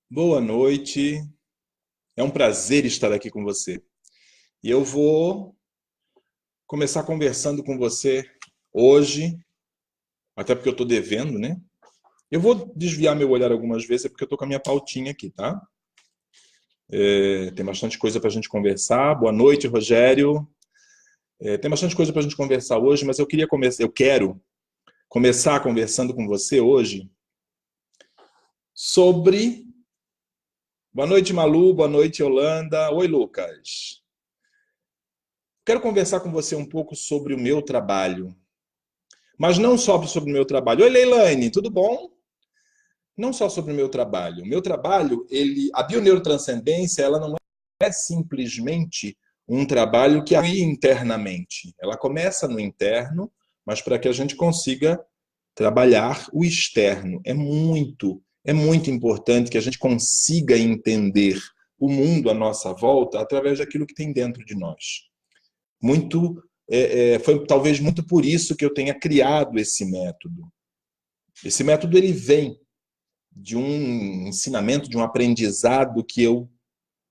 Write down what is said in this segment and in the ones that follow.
Boa noite. É um prazer estar aqui com você. E eu vou começar conversando com você hoje, até porque eu estou devendo, né? Eu vou desviar meu olhar algumas vezes, é porque eu estou com a minha pautinha aqui, tá? Tem bastante coisa para a gente conversar. Boa noite, Rogério. Tem bastante coisa para a gente conversar hoje, mas eu quero começar conversando com você hoje sobre. Boa noite, Malu. Boa noite, Yolanda. Oi, Lucas. Quero conversar com você um pouco sobre o meu trabalho. Mas não só sobre o meu trabalho. Oi, Leilane, tudo bom? Não só sobre o meu trabalho. O meu trabalho, a bioneurotranscendência, ela não é simplesmente um trabalho que atua internamente. Ela começa no interno, mas para que a gente consiga trabalhar o externo. É muito importante que a gente consiga entender o mundo à nossa volta através daquilo que tem dentro de nós. Foi talvez muito por isso que eu tenha criado esse método. Esse método ele vem de um ensinamento, de um aprendizado que eu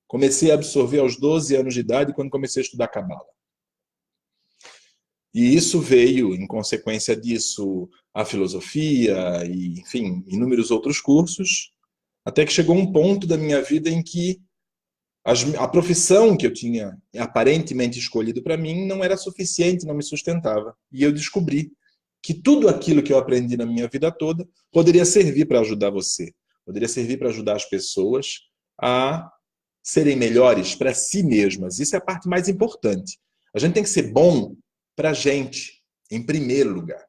comecei a absorver aos 12 anos de idade, quando comecei a estudar Cabala. E isso veio, em consequência disso, a filosofia e, enfim, inúmeros outros cursos, até que chegou um ponto da minha vida em que a profissão que eu tinha aparentemente escolhido para mim não era suficiente, não me sustentava. E eu descobri que tudo aquilo que eu aprendi na minha vida toda poderia servir para ajudar você, poderia servir para ajudar as pessoas a serem melhores para si mesmas. Isso é a parte mais importante. A gente tem que ser bom para a gente, em primeiro lugar.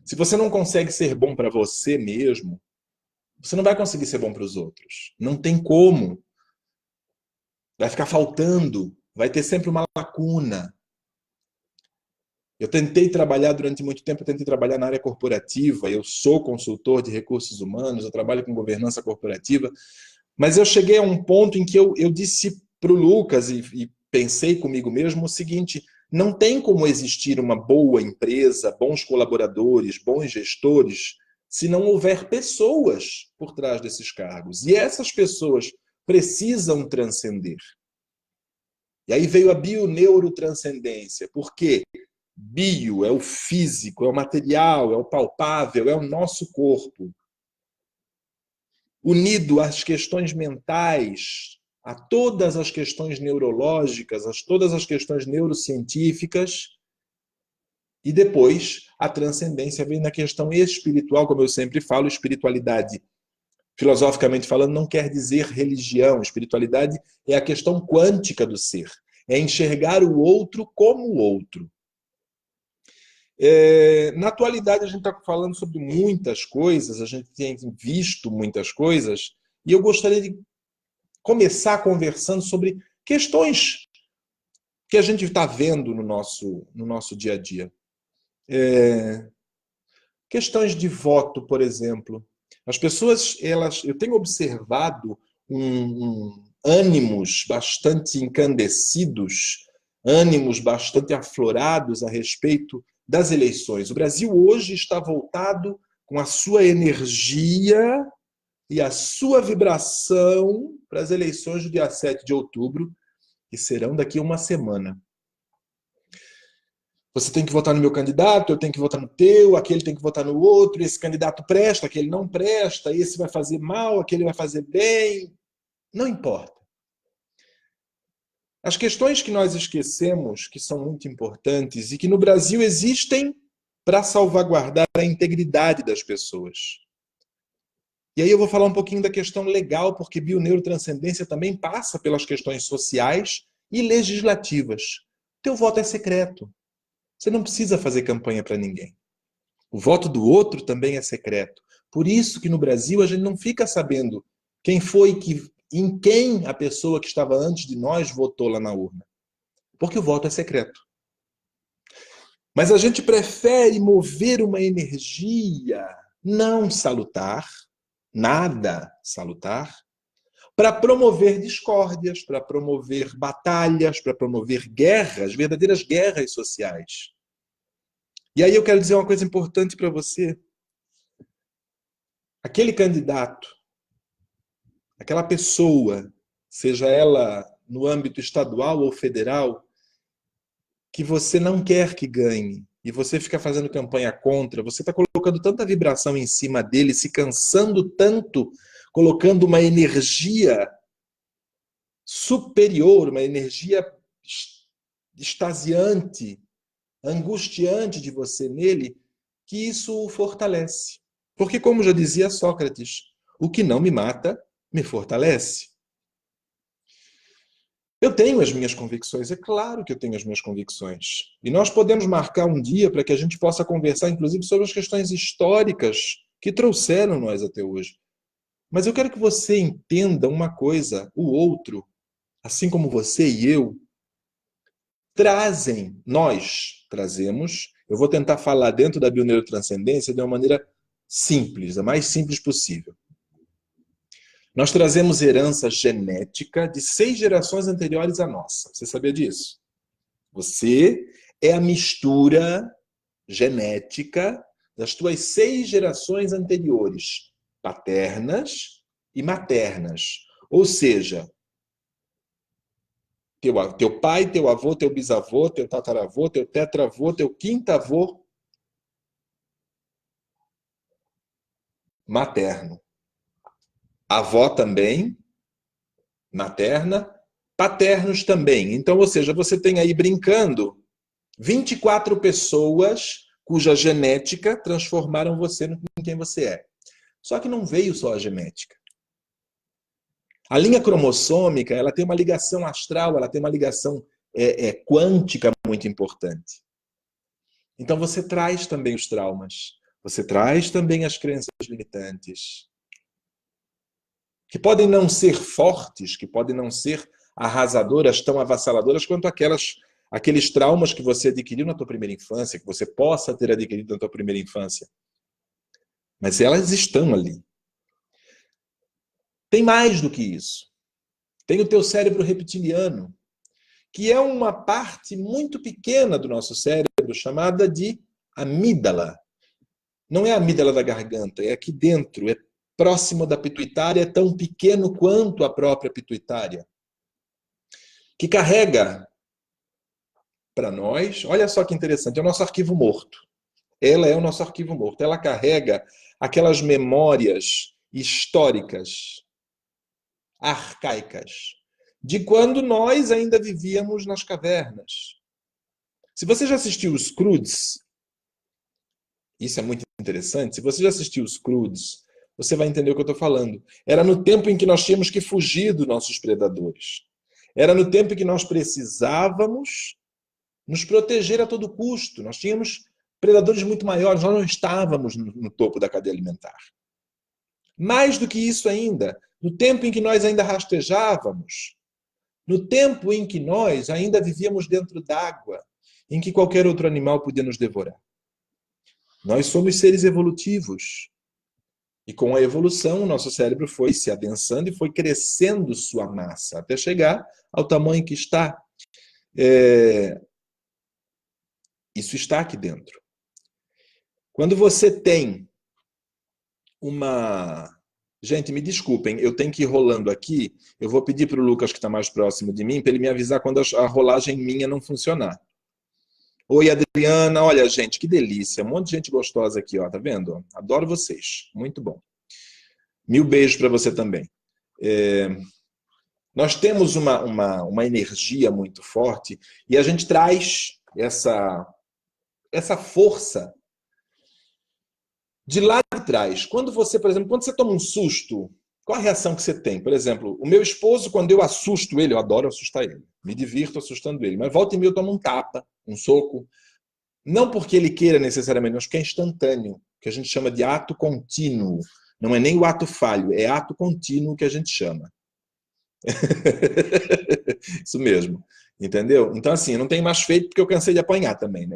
Se você não consegue ser bom para você mesmo, você não vai conseguir ser bom para os outros. Não tem como. Vai ficar faltando, vai ter sempre uma lacuna. Eu tentei trabalhar durante muito tempo, eu tentei trabalhar na área corporativa, eu sou consultor de recursos humanos, eu trabalho com governança corporativa, mas eu cheguei a um ponto em que eu disse para o Lucas e pensei comigo mesmo o seguinte: não tem como existir uma boa empresa, bons colaboradores, bons gestores, se não houver pessoas por trás desses cargos. E essas pessoas precisam transcender. E aí veio a bioneurotranscendência. Por quê? Bio é o físico, é o material, é o palpável, é o nosso corpo. Unido às questões mentais, a todas as questões neurológicas, a todas as questões neurocientíficas, e depois a transcendência vem na questão espiritual, como eu sempre falo, espiritualidade, filosoficamente falando, não quer dizer religião. Espiritualidade é a questão quântica do ser, é enxergar o outro como o outro. Na atualidade, a gente está falando sobre muitas coisas, a gente tem visto muitas coisas, e eu gostaria de começar conversando sobre questões que a gente está vendo no nosso dia a dia. Questões de voto, por exemplo. As pessoas, eu tenho observado ânimos bastante encandecidos, ânimos bastante aflorados a respeito das eleições. O Brasil hoje está voltado com a sua energia e a sua vibração para as eleições do dia 7 de outubro, que serão daqui a uma semana. Você tem que votar no meu candidato, eu tenho que votar no teu, aquele tem que votar no outro, esse candidato presta, aquele não presta, esse vai fazer mal, aquele vai fazer bem. Não importa. As questões que nós esquecemos, que são muito importantes e que no Brasil existem para salvaguardar a integridade das pessoas. E aí eu vou falar um pouquinho da questão legal, porque bioneurotranscendência também passa pelas questões sociais e legislativas. Teu voto é secreto. Você não precisa fazer campanha para ninguém. O voto do outro também é secreto. Por isso que no Brasil a gente não fica sabendo quem foi em quem a pessoa que estava antes de nós votou lá na urna. Porque o voto é secreto. Mas a gente prefere mover uma energia não salutar, nada salutar, para promover discórdias, para promover batalhas, para promover guerras, verdadeiras guerras sociais. E aí eu quero dizer uma coisa importante para você. Aquele candidato, aquela pessoa, seja ela no âmbito estadual ou federal, que você não quer que ganhe, e você fica fazendo campanha contra, você está colocando tanta vibração em cima dele, se cansando tanto, colocando uma energia superior, uma energia extasiante, angustiante de você nele, que isso o fortalece. Porque, como já dizia Sócrates, o que não me mata, me fortalece. Eu tenho as minhas convicções, é claro que eu tenho as minhas convicções. E nós podemos marcar um dia para que a gente possa conversar, inclusive, sobre as questões históricas que trouxeram nós até hoje. Mas eu quero que você entenda uma coisa, o outro, assim como você e eu, nós trazemos, eu vou tentar falar dentro da bioneurotranscendência de uma maneira simples, a mais simples possível. Nós trazemos herança genética de 6 gerações anteriores à nossa. Você sabia disso? Você é a mistura genética das tuas 6 gerações anteriores, paternas e maternas. Ou seja, teu pai, teu avô, teu bisavô, teu tataravô, teu tetravô, teu quintavô materno. Avó também, materna, paternos também. Então, ou seja, você tem aí brincando 24 pessoas cuja genética transformaram você em quem você é. Só que não veio só a genética. A linha cromossômica, ela tem uma ligação astral, ela tem uma ligação quântica muito importante. Então você traz também os traumas, você traz também as crenças limitantes, que podem não ser fortes, que podem não ser arrasadoras, tão avassaladoras quanto aqueles traumas que você adquiriu na tua primeira infância, que você possa ter adquirido na tua primeira infância. Mas elas estão ali. Tem mais do que isso. Tem o teu cérebro reptiliano, que é uma parte muito pequena do nosso cérebro, chamada de amígdala. Não é a amígdala da garganta, é aqui dentro, é próximo da pituitária, é tão pequeno quanto a própria pituitária, que carrega para nós, olha só que interessante, é o nosso arquivo morto. Ela é o nosso arquivo morto. Ela carrega aquelas memórias históricas, arcaicas, de quando nós ainda vivíamos nas cavernas. Se você já assistiu os Croods, isso é muito interessante, se você já assistiu os Croods, você vai entender o que eu estou falando. Era no tempo em que nós tínhamos que fugir dos nossos predadores. Era no tempo em que nós precisávamos nos proteger a todo custo. Nós tínhamos predadores muito maiores, nós não estávamos no topo da cadeia alimentar. Mais do que isso ainda, no tempo em que nós ainda rastejávamos, no tempo em que nós ainda vivíamos dentro d'água, em que qualquer outro animal podia nos devorar. Nós somos seres evolutivos. E com a evolução, o nosso cérebro foi se adensando e foi crescendo sua massa, até chegar ao tamanho que está. Isso está aqui dentro. Quando você tem uma... Gente, me desculpem, eu tenho que ir rolando aqui. Eu vou pedir para o Lucas, que está mais próximo de mim, para ele me avisar quando a rolagem minha não funcionar. Oi, Adriana. Olha, gente, que delícia. Um monte de gente gostosa aqui, ó. Tá vendo? Adoro vocês. Muito bom. 1000 beijos para você também. Nós temos uma energia muito forte e a gente traz essa força de lá de trás. Quando você, por exemplo, quando você toma um susto, qual a reação que você tem? Por exemplo, o meu esposo, quando eu assusto ele, eu adoro assustar ele, me divirto assustando ele, mas volta e meia eu tomo um tapa, um soco, não porque ele queira necessariamente, mas porque é instantâneo, que a gente chama de ato contínuo. Não é nem o ato falho, é ato contínuo que a gente chama. Isso mesmo, entendeu? Então assim, eu não tenho mais feito porque eu cansei de apanhar também, né?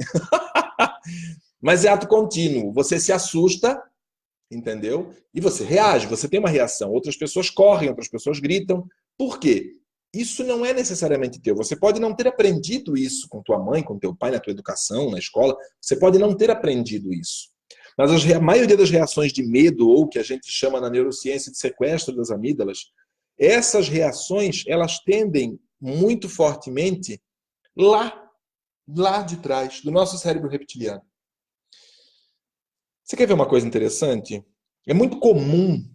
Mas é ato contínuo, você se assusta, entendeu? E você reage, você tem uma reação. Outras pessoas correm, outras pessoas gritam. Por quê? Isso não é necessariamente teu. Você pode não ter aprendido isso com tua mãe, com teu pai, na tua educação, na escola. Você pode não ter aprendido isso. Mas a maioria das reações de medo, ou que a gente chama na neurociência de sequestro das amígdalas, essas reações, elas tendem muito fortemente lá de trás, do nosso cérebro reptiliano. Você quer ver uma coisa interessante? É muito comum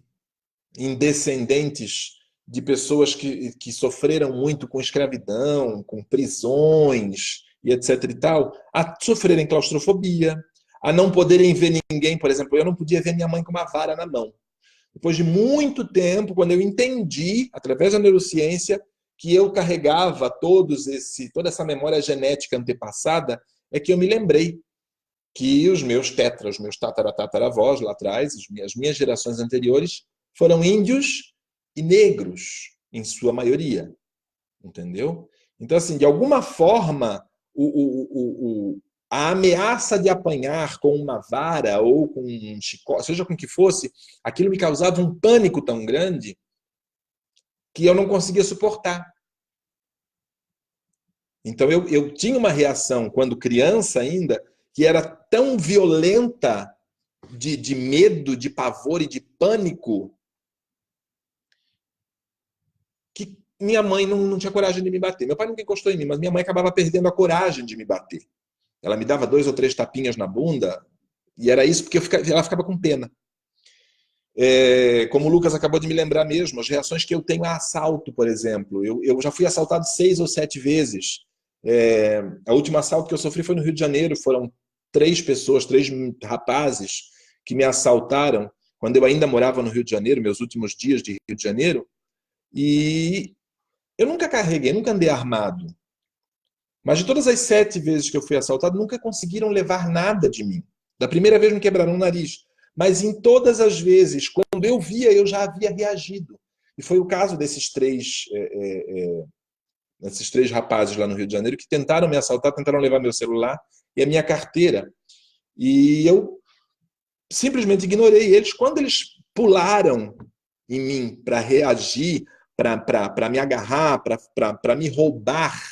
em descendentes de pessoas que sofreram muito com escravidão, com prisões e etc e tal, a sofrerem claustrofobia, a não poderem ver ninguém. Por exemplo, eu não podia ver minha mãe com uma vara na mão. Depois de muito tempo, quando eu entendi, através da neurociência, que eu carregava toda essa memória genética antepassada, é que eu me lembrei que os meus tetras, os meus tataravós lá atrás, as minhas gerações anteriores, foram índios e negros, em sua maioria. Entendeu? Então, assim, de alguma forma, a ameaça de apanhar com uma vara ou com um chicote, seja com o que fosse, aquilo me causava um pânico tão grande que eu não conseguia suportar. Então, eu tinha uma reação, quando criança ainda, que era tão violenta de medo, de pavor e de pânico, que minha mãe não tinha coragem de me bater. Meu pai nunca encostou em mim, mas minha mãe acabava perdendo a coragem de me bater. Ela me dava 2 ou 3 tapinhas na bunda, e era isso porque ela ficava com pena. Como o Lucas acabou de me lembrar mesmo, as reações que eu tenho a assalto, por exemplo. Eu já fui assaltado 6 ou 7 vezes. A última assalto que eu sofri foi no Rio de Janeiro. Foram 3 pessoas, 3 rapazes que me assaltaram quando eu ainda morava no Rio de Janeiro, meus últimos dias de Rio de Janeiro. E eu nunca carreguei, nunca andei armado. Mas de todas as 7 vezes que eu fui assaltado, nunca conseguiram levar nada de mim. Da primeira vez me quebraram o nariz. Mas em todas as vezes, quando eu via, eu já havia reagido. E foi o caso desses 3 rapazes lá no Rio de Janeiro que tentaram me assaltar, tentaram levar meu celular e a minha carteira. E eu simplesmente ignorei eles. Quando eles pularam em mim para reagir, para me agarrar, para me roubar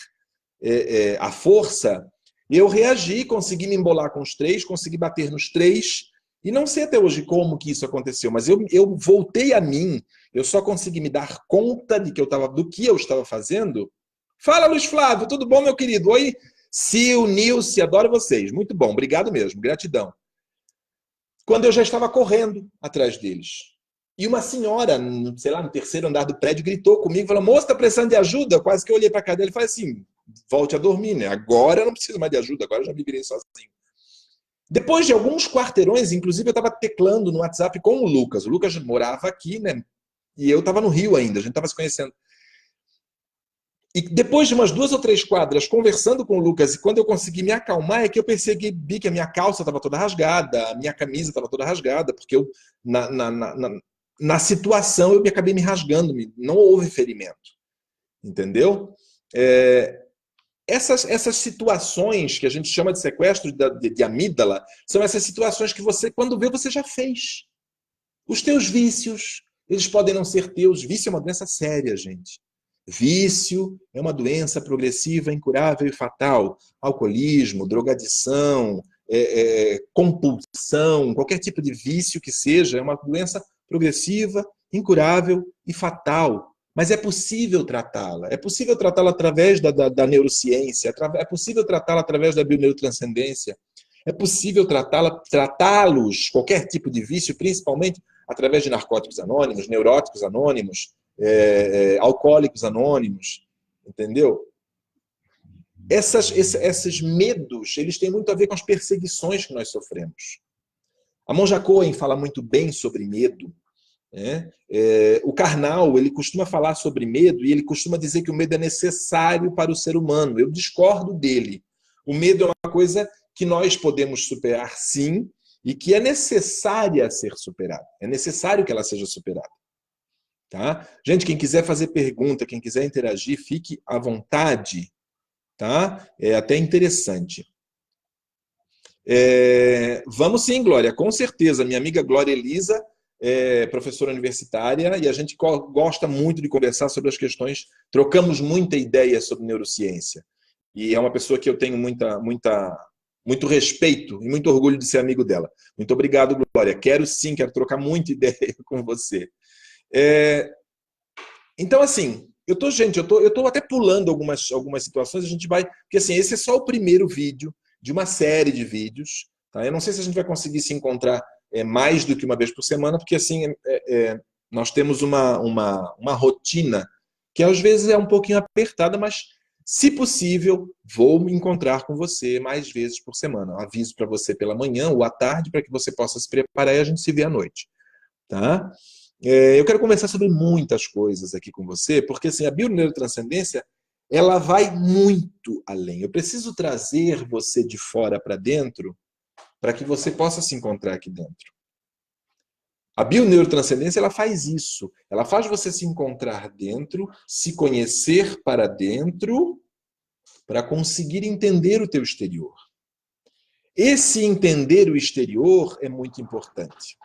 a força, eu reagi, consegui me embolar com os 3, consegui bater nos 3, e não sei até hoje como que isso aconteceu, mas eu voltei a mim, eu só consegui me dar conta do que eu estava fazendo. Fala, Luiz Flávio, tudo bom, meu querido? Oi, Sil, Nilce, adoro vocês, muito bom, obrigado mesmo, gratidão. Quando eu já estava correndo atrás deles. E uma senhora, sei lá, no 3º andar do prédio, gritou comigo, falou, moça, está precisando de ajuda? Quase que eu olhei para a cara dele e falei assim, volte a dormir, né? Agora eu não preciso mais de ajuda, agora eu já me virei sozinho. Depois de alguns quarteirões, inclusive eu estava teclando no WhatsApp com o Lucas. O Lucas morava aqui, né? E eu estava no Rio ainda, a gente estava se conhecendo. E depois de umas 2 ou 3 quadras conversando com o Lucas, e quando eu consegui me acalmar, é que eu percebi que a minha calça estava toda rasgada, a minha camisa estava toda rasgada, porque eu, na situação, eu acabei me rasgando, não houve ferimento. Entendeu? Essas situações que a gente chama de sequestro de amígdala são essas situações que você, quando vê, você já fez. Os teus vícios, eles podem não ser teus. Vício é uma doença séria, gente. Vício é uma doença progressiva, incurável e fatal. Alcoolismo, drogadição, compulsão, qualquer tipo de vício que seja, é uma doença progressiva, incurável e fatal. Mas é possível tratá-la. É possível tratá-la através da neurociência, é possível tratá-la através da bioneurotranscendência, é possível tratá-los, qualquer tipo de vício, principalmente através de narcóticos anônimos, neuróticos anônimos, alcoólicos anônimos, entendeu? Esses medos, eles têm muito a ver com as perseguições que nós sofremos. A Monja Coen fala muito bem sobre medo. O Karnal, ele costuma falar sobre medo e ele costuma dizer que o medo é necessário para o ser humano. Eu discordo dele. O medo é uma coisa que nós podemos superar, sim, e que é necessária ser superada. É necessário que ela seja superada. Tá? Gente, quem quiser fazer pergunta, quem quiser interagir, fique à vontade. Tá? É até interessante. Vamos sim, Glória, com certeza. Minha amiga Glória Elisa é professora universitária e a gente gosta muito de conversar sobre as questões, trocamos muita ideia sobre neurociência. E é uma pessoa que eu tenho muito respeito e muito orgulho de ser amigo dela. Muito obrigado, Glória. Quero sim, quero trocar muita ideia com você. Então, assim, eu tô até pulando algumas situações, a gente vai. Porque assim, esse é só o primeiro vídeo de uma série de vídeos. Tá? Eu não sei se a gente vai conseguir se encontrar mais do que uma vez por semana, porque assim, nós temos uma rotina que às vezes é um pouquinho apertada, mas se possível, vou me encontrar com você mais vezes por semana. Eu aviso para você pela manhã ou à tarde para que você possa se preparar e a gente se vê à noite. Tá? Eu quero conversar sobre muitas coisas aqui com você, porque assim, a bioneurotranscendência ela vai muito além. Eu preciso trazer você de fora para dentro para que você possa se encontrar aqui dentro. A bioneurotranscendência ela faz isso. Ela faz você se encontrar dentro, se conhecer para dentro, para conseguir entender o teu exterior. Esse entender o exterior é muito importante.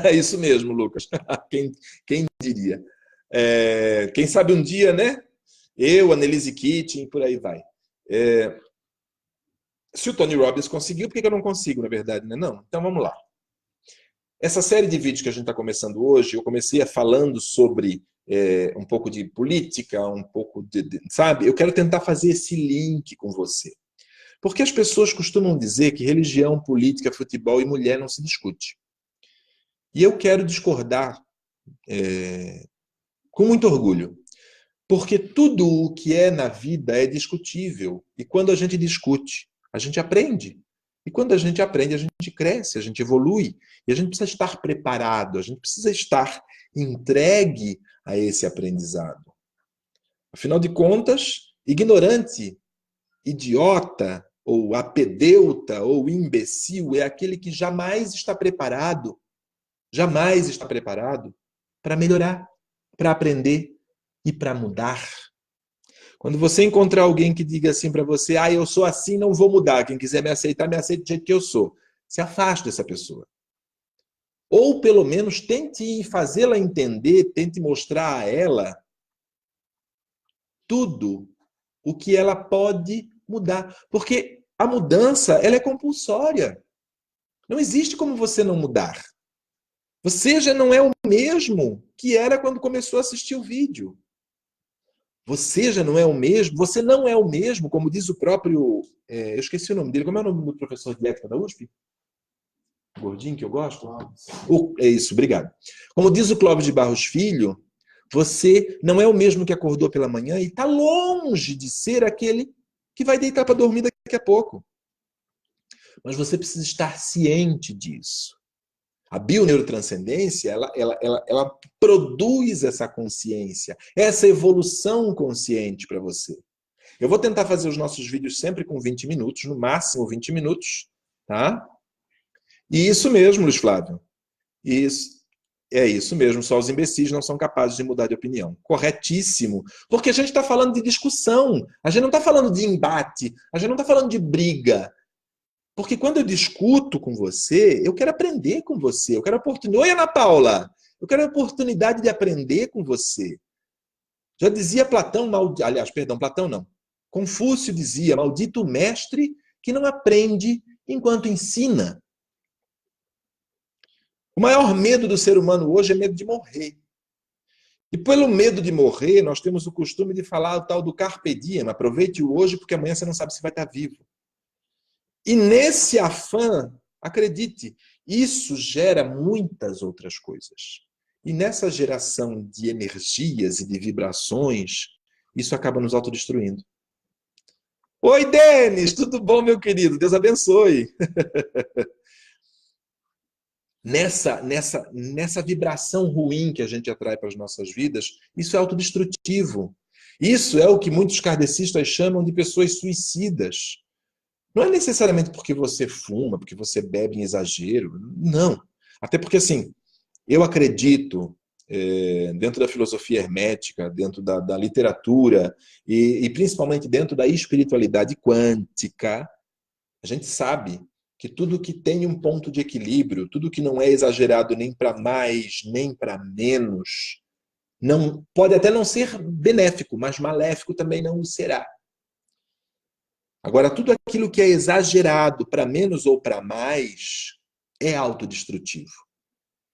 É isso mesmo, Lucas. Quem diria? Quem sabe um dia, né? Eu, Annelise Keating, por aí vai. Se o Tony Robbins conseguiu, por que eu não consigo, na verdade, né? Não. Então vamos lá. Essa série de vídeos que a gente está começando hoje, eu comecei falando sobre um pouco de política, um pouco sabe? Eu quero tentar fazer esse link com você. Porque as pessoas costumam dizer que religião, política, futebol e mulher não se discute. E eu quero discordar com muito orgulho. Porque tudo o que é na vida é discutível. E quando a gente discute, a gente aprende. E quando a gente aprende, a gente cresce, a gente evolui. E a gente precisa estar preparado, a gente precisa estar entregue a esse aprendizado. Afinal de contas, ignorante, idiota, ou apedeuta, ou imbecil, é aquele que jamais está preparado para melhorar, para aprender e para mudar. Quando você encontrar alguém que diga assim para você, eu sou assim, não vou mudar, quem quiser me aceitar, me aceita do jeito que eu sou. Se afaste dessa pessoa. Ou, pelo menos, tente fazê-la entender, tente mostrar a ela tudo o que ela pode mudar. Porque a mudança, ela é compulsória. Não existe como você não mudar. Você já não é o mesmo que era quando começou a assistir o vídeo. Você já não é o mesmo, você não é o mesmo, como diz o próprio. Eu esqueci o nome dele, como é o nome do professor de ética da USP? O gordinho que eu gosto? É isso, obrigado. Como diz o Clóvis de Barros Filho, você não é o mesmo que acordou pela manhã e está longe de ser aquele que vai deitar para dormir daqui a pouco. Mas você precisa estar ciente disso. A bioneurotranscendência, ela produz essa consciência, essa evolução consciente para você. Eu vou tentar fazer os nossos vídeos sempre com 20 minutos, no máximo 20 minutos, tá? E isso mesmo, Luiz Flávio. Isso, é isso mesmo, só os imbecis não são capazes de mudar de opinião. Corretíssimo. Porque a gente está falando de discussão, a gente não está falando de embate, a gente não está falando de briga. Porque quando eu discuto com você, eu quero aprender com você. Eu quero a oportunidade. Oi, Ana Paula! Eu quero a oportunidade de aprender com você. Já dizia Platão, aliás, perdão, Platão não. Confúcio dizia, maldito mestre que não aprende enquanto ensina. O maior medo do ser humano hoje é medo de morrer. E pelo medo de morrer, nós temos o costume de falar o tal do carpe diem, aproveite o hoje porque amanhã você não sabe se vai estar vivo. E nesse afã, acredite, isso gera muitas outras coisas. E nessa geração de energias e de vibrações, isso acaba nos autodestruindo. Oi, Denis, tudo bom, meu querido? Deus abençoe. Nessa vibração ruim que a gente atrai para as nossas vidas, isso é autodestrutivo. Isso é o que muitos kardecistas chamam de pessoas suicidas. Não é necessariamente porque você fuma, porque você bebe em exagero. Não. Até porque, assim, eu acredito, dentro da filosofia hermética, dentro da literatura e principalmente dentro da espiritualidade quântica, a gente sabe que tudo que tem um ponto de equilíbrio, tudo que não é exagerado nem para mais, nem para menos, não pode até não ser benéfico, mas maléfico também não o será. Agora, tudo aquilo que é exagerado para menos ou para mais é autodestrutivo.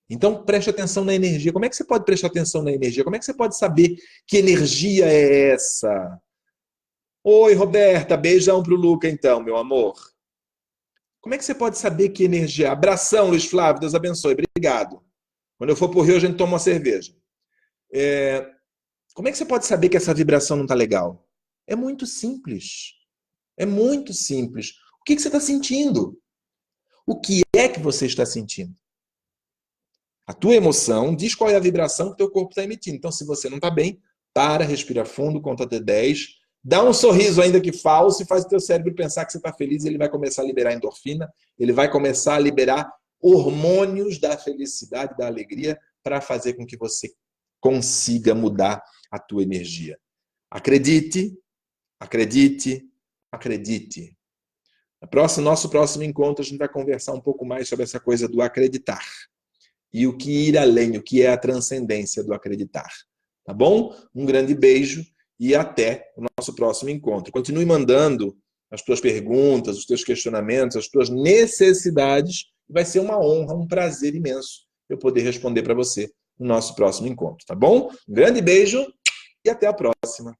Então, preste atenção na energia. Como é que você pode prestar atenção na energia? Como é que você pode saber que energia é essa? Oi, Roberta, beijão pro Luca, então, meu amor. Como é que você pode saber que energia? Abração, Luiz Flávio, Deus abençoe, obrigado. Quando eu for pro Rio, a gente toma uma cerveja. Como é que você pode saber que essa vibração não está legal? É muito simples. É muito simples. O que você está sentindo? O que é que você está sentindo? A tua emoção diz qual é a vibração que o teu corpo está emitindo. Então, se você não está bem, para, respira fundo, conta até 10, dá um sorriso ainda que falso e faz o teu cérebro pensar que você está feliz e ele vai começar a liberar endorfina, ele vai começar a liberar hormônios da felicidade, da alegria, para fazer com que você consiga mudar a tua energia. Acredite, acredite, acredite. Nosso próximo encontro, a gente vai conversar um pouco mais sobre essa coisa do acreditar. E o que ir além, o que é a transcendência do acreditar. Tá bom? Um grande beijo e até o nosso próximo encontro. Continue mandando as tuas perguntas, os teus questionamentos, as tuas necessidades. Vai ser uma honra, um prazer imenso eu poder responder para você no nosso próximo encontro, tá bom? Um grande beijo e até a próxima.